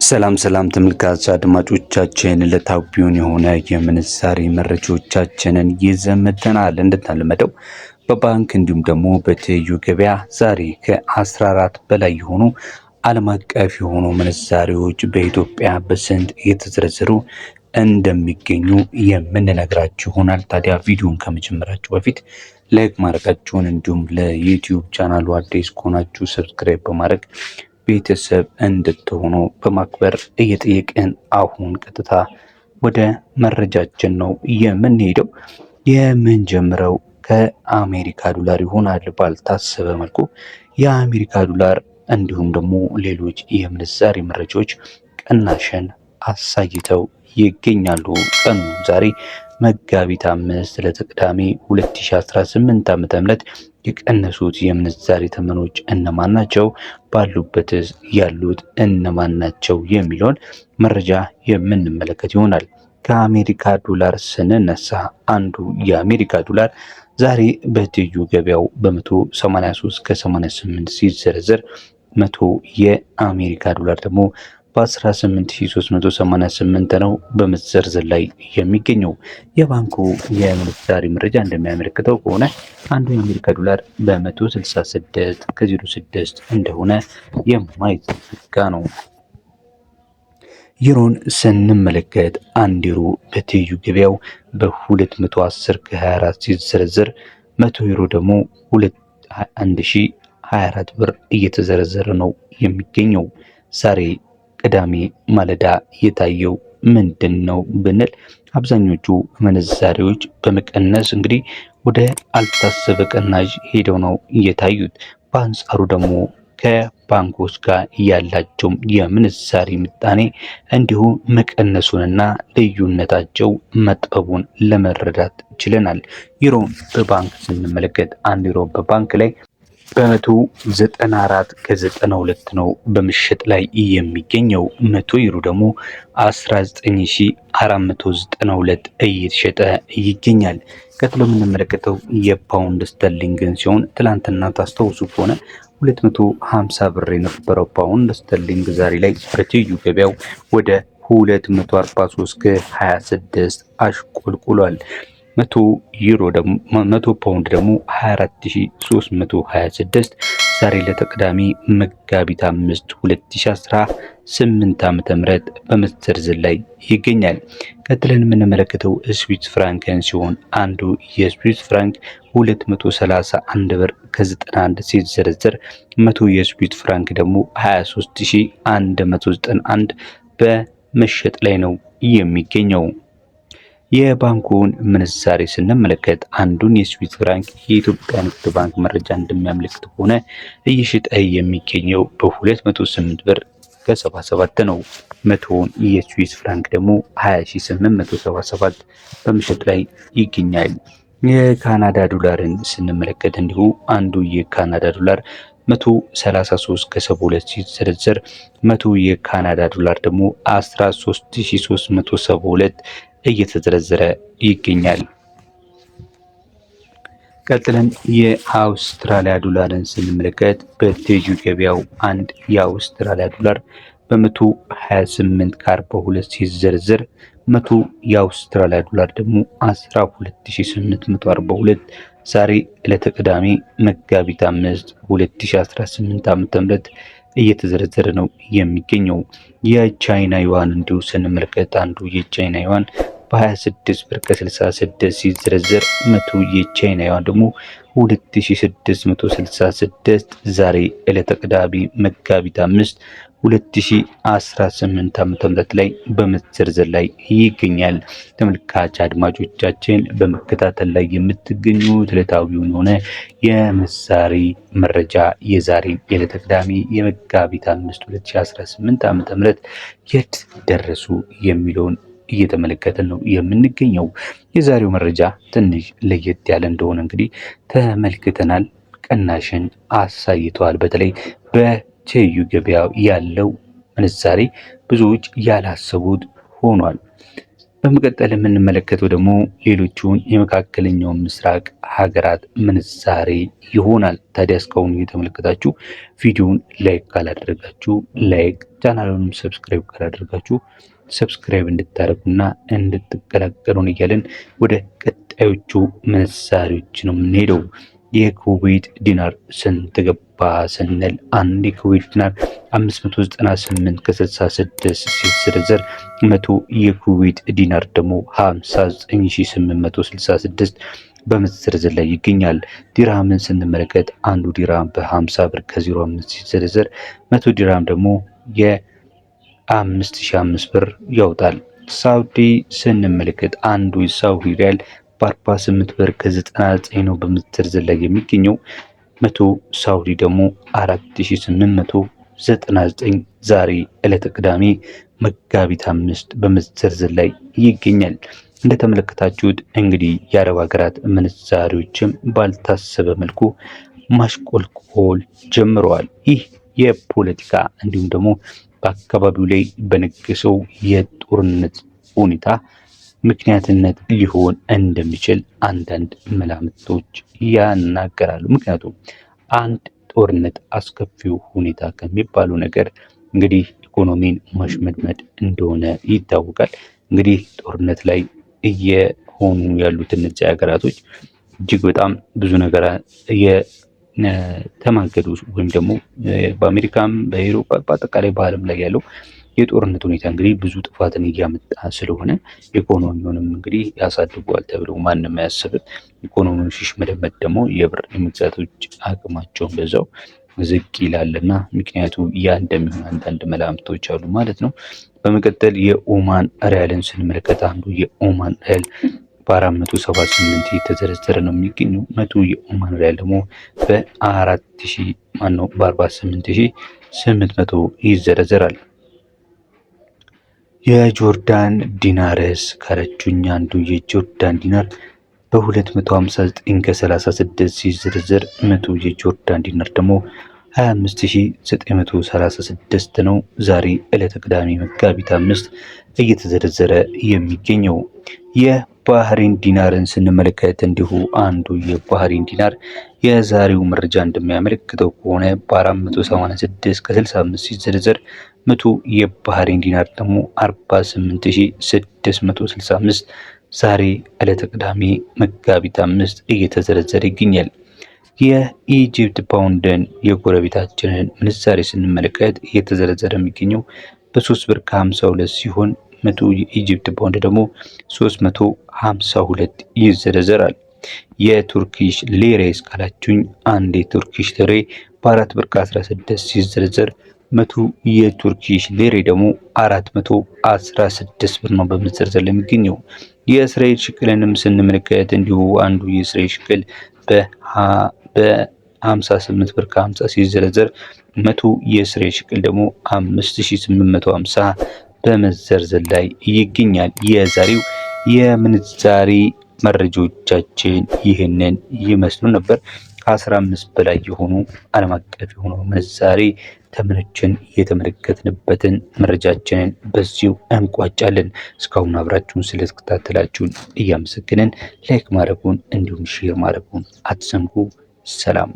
ሰላም ሰላም ተመልካች አድማጮቻችን ለታቢውን የሆነ የምንዛሬ መረጃዎቻችንን ይዘን መጥተናል። እንደተለመደው በባንክ እንዲሁም ደግሞ በትይዩ ገበያ ዛሬ ከ14 በላይ የሆኑ ዓለም አቀፍ የሆኑ ምንዛሬዎች በኢትዮጵያ በስንት እየተዘረዘሩ እንደሚገኙ የምንነግራችሁ ይሆናል። ታዲያ ቪዲዮን ከመጀመራችሁ በፊት ላይክ ማድረጋችሁን እንዲሁም ለዩቲዩብ ቻናሉ አዲስ ከሆናችሁ ሰብስክራይብ በማድረግ ቤተሰብ እንድትሆኑ በማክበር እየጠየቅን አሁን ቀጥታ ወደ መረጃችን ነው የምንሄደው። የምንጀምረው ከአሜሪካ ዶላር ይሆናል። ባልታሰበ መልኩ የአሜሪካ ዶላር እንዲሁም ደግሞ ሌሎች የምንዛሬ መረጃዎች ቅናሽን አሳይተው ይገኛሉ። ቀኑ ዛሬ መጋቢት 5 ለተቅዳሜ 2018 ዓ.ም የቀነሱት የምንዛሬ ተመኖች እነማን ናቸው? ባሉበት ያሉት እነማን ናቸው? የሚለውን መረጃ የምንመለከት ይሆናል። ከአሜሪካ ዶላር ስንነሳ አንዱ የአሜሪካ ዶላር ዛሬ በትይዩ ገበያው በ183 ከ88 ሲዘረዘር 100 የአሜሪካ ዶላር ደግሞ በ18388 ነው በመዘርዘር ላይ የሚገኘው። የባንኩ የምንዛሬ መረጃ እንደሚያመለክተው ከሆነ አንዱ የአሜሪካ ዶላር በ166 ከ06 እንደሆነ የማይዘነጋ ነው። ዩሮን ስንመለከት አንድ ዩሮ በትይዩ ገበያው በ210 ከ24 ሲዘረዘር 100 ዩሮ ደግሞ 1024 ብር እየተዘረዘረ ነው የሚገኘው። ዛሬ ቅዳሜ ማለዳ የታየው ምንድን ነው ብንል አብዛኞቹ ምንዛሬዎች በመቀነስ እንግዲህ ወደ አልታሰበ ቅናሽ ሄደው ነው የታዩት። በአንጻሩ ደግሞ ከባንኮች ጋር ያላቸው የምንዛሬ ምጣኔ እንዲሁ መቀነሱንና ልዩነታቸው መጥበቡን ለመረዳት ችለናል። ዩሮ በባንክ ስንመለከት አንድ ዩሮ በባንክ ላይ በ194 ከ92 ነው በምሽጥ ላይ የሚገኘው። 100 ዩሮ ደግሞ 19492 እየተሸጠ ይገኛል። ቀጥሎ የምንመለከተው የፓውንድ ስተርሊንግን ሲሆን ትላንትና ታስታውሱ ከሆነ 250 ብር የነበረው ፓውንድ ስተርሊንግ ዛሬ ላይ በትይዩ ገበያው ወደ 243 ከ26 አሽቆልቁሏል። 100 ዩሮ ደግሞ 100 ፓውንድ ደግሞ 24326 ዛሬ ለተቅዳሜ መጋቢት 5 2018 ዓ.ም በመዘርዘር ላይ ይገኛል። ቀጥለን የምንመለከተው ስዊስ ፍራንክን ሲሆን አንዱ የስዊስ ፍራንክ 231 ብር ከ91 ሲዘረዘር 100 የስዊስ ፍራንክ ደግሞ 23191 በመሸጥ ላይ ነው የሚገኘው። የባንኩን ምንዛሬ ስንመለከት አንዱን የስዊስ ፍራንክ የኢትዮጵያ ንግድ ባንክ መረጃ እንደሚያመለክት ከሆነ እየሸጠ የሚገኘው በ208 ብር ከ77 ነው። 100ውን የስዊስ ፍራንክ ደግሞ 20877 በመሸጥ ላይ ይገኛል። የካናዳ ዶላርን ስንመለከት እንዲሁ አንዱ የካናዳ ዶላር 133 ከ72 ሲዘረዘር 100 የካናዳ ዶላር ደግሞ 13372 እየተዘረዘረ ይገኛል። ቀጥለን የአውስትራሊያ ዶላርን ስንመለከት በትይዩ ገበያው አንድ የአውስትራሊያ ዶላር በ128 ከ42 ሲዘረዘር 100 የአውስትራሊያ ዶላር ደግሞ 12842 ዛሬ ዕለተ ቅዳሜ መጋቢት 5 2018 ዓ.ም እየተዘረዘረ ነው የሚገኘው። የቻይና ዩዋን እንዲሁ ስንመለከት አንዱ የቻይና ዩዋን በ26 ብር ከ66 ሲዘረዘር 100 የቻይና ዩዋን ደግሞ 2666 ዛሬ ዕለተ ቅዳሜ መጋቢት 5 2018 ዓ.ም ላይ በመዘርዘር ላይ ይገኛል። ተመልካች አድማጮቻችን በመከታተል ላይ የምትገኙት ዕለታዊውን ሆነ የምንዛሬ መረጃ የዛሬ የዕለተ ቅዳሜ የመጋቢት 5 2018 ዓ.ም የት ደረሱ የሚለውን እየተመለከትን ነው የምንገኘው። የዛሬው መረጃ ትንሽ ለየት ያለ እንደሆነ እንግዲህ ተመልክተናል። ቅናሽን አሳይተዋል። በተለይ በትይዩ ገበያ ያለው ምንዛሬ ብዙዎች ያላሰቡት ሆኗል። በመቀጠል የምንመለከተው ደግሞ ሌሎቹን የመካከለኛው ምስራቅ ሀገራት ምንዛሬ ይሆናል። ታዲያ እስካሁን እየተመለከታችሁ ቪዲዮውን ላይክ ካላደረጋችሁ ላይክ፣ ቻናሉንም ሰብስክራይብ ካላደረጋችሁ ሰብስክራይብ እንድታደርጉና እንድትቀላቀሉን እያለን ወደ ቀጣዮቹ ምንዛሬዎች ነው የምንሄደው። የኩዌት ዲናር ስንት ገባ ስንል አንድ የኩዌት ዲናር 598 ከ66 ሲዘረዘር 100 የኩዌት ዲናር ደግሞ 59866 በመዘርዘር ላይ ይገኛል። ዲርሃምን ስንመለከት አንዱ ዲርሃም በ50 ብር ከ05 ሲዘረዘር 100 ዲርሃም ደግሞ የ5005 ብር ያወጣል። ሳውዲ ስንመለከት አንዱ የሳውዲ ሪያል በ48 ብር ከ99 ነው በመዘርዘር ላይ የሚገኘው። 100 ሳውዲ ደግሞ 4899 ዛሬ ዕለተ ቅዳሜ መጋቢት 5 በመዘርዘር ላይ ይገኛል። እንደተመለከታችሁት እንግዲህ የአረብ ሀገራት ምንዛሬዎችም ባልታሰበ መልኩ ማሽቆልቆል ጀምረዋል። ይህ የፖለቲካ እንዲሁም ደግሞ በአካባቢው ላይ በነገሰው የጦርነት ሁኔታ ምክንያትነት ሊሆን እንደሚችል አንዳንድ መላምቶች ያናገራሉ። ምክንያቱም አንድ ጦርነት አስከፊው ሁኔታ ከሚባሉ ነገር እንግዲህ ኢኮኖሚን ማሽመድመድ እንደሆነ ይታወቃል። እንግዲህ ጦርነት ላይ እየሆኑ ያሉት እነዚህ ሀገራቶች እጅግ በጣም ብዙ ነገር የተማገዱ ወይም ደግሞ በአሜሪካም በአውሮፓ በአጠቃላይ በዓለም ላይ ያለው የጦርነት ሁኔታ እንግዲህ ብዙ ጥፋትን እያመጣ ስለሆነ ኢኮኖሚውንም እንግዲህ ያሳድጓል ተብሎ ማንም አያስብም። ኢኮኖሚውን ሲሽመደመድ ደግሞ የብር የመግዛቶች አቅማቸውን በዛው ዝቅ ይላልና ምክንያቱ ያ እንደሚሆን አንዳንድ መላምቶች አሉ ማለት ነው። በመቀጠል የኦማን ሪያልን ስንመለከት አንዱ የኦማን ሪያል በ478 የተዘረዘረ ነው የሚገኘው። 100 የኦማን ሪያል ደግሞ በ48800 ይዘረዘራል። የጆርዳን ዲናርስ ካላችሁኝ አንዱ የጆርዳን ዲናር በ259 ከ36 ሲዘረዘር 100 የጆርዳን ዲናር ደግሞ 25936 ነው። ዛሬ ዕለተ ቅዳሜ መጋቢት 5 እየተዘረዘረ የሚገኘው። የባህሬን ዲናርን ስንመለከት እንዲሁ አንዱ የባህሬን ዲናር የዛሬው መረጃ እንደሚያመለክተው ከሆነ በ486 ከ65 ሲዘረዘር 100 የባህሬን ዲናር ደግሞ 48665 ዛሬ ዕለተ ቅዳሜ መጋቢት 5 እየተዘረዘረ ይገኛል። የኢጂፕት ፓውንድን የጎረቤታችንን ምንዛሬ ስንመለከት እየተዘረዘረ የሚገኘው በ3 ብር ከ52 ሲሆን 100 የኢጂፕት ፓውንድ ደግሞ 352 ይዘረዘራል። የቱርኪሽ ሊሬ ካላችሁኝ አንድ የቱርኪሽ ሊሬ በ4 ብር ከ16 ሲዘረዘር 100 የቱርኪሽ ሊሬ ደግሞ 416 ብር ነው በመዘርዘር ላይ የሚገኘው። የእስራኤል ሽቅልንም ስንመለከት እንዲሁ አንዱ የእስራኤል ሽቅል በ58 ብር ከ50 ሲዘረዘር 100 የእስራኤል ሽቅል ደግሞ 5850 በመዘርዘር ላይ ይገኛል። የዛሬው የምንዛሬ መረጃዎቻችን ይህንን ይመስሉ ነበር። ከ15 በላይ የሆኑ ዓለም አቀፍ የሆኑ ምንዛሬ ተመኖችን የተመለከትንበትን መረጃችንን በዚሁ እንቋጫለን። እስካሁን አብራችሁን ስለተከታተላችሁን እያመሰገንን ላይክ ማድረጉን እንዲሁም ሼር ማድረጉን አትዘንጉ። ሰላም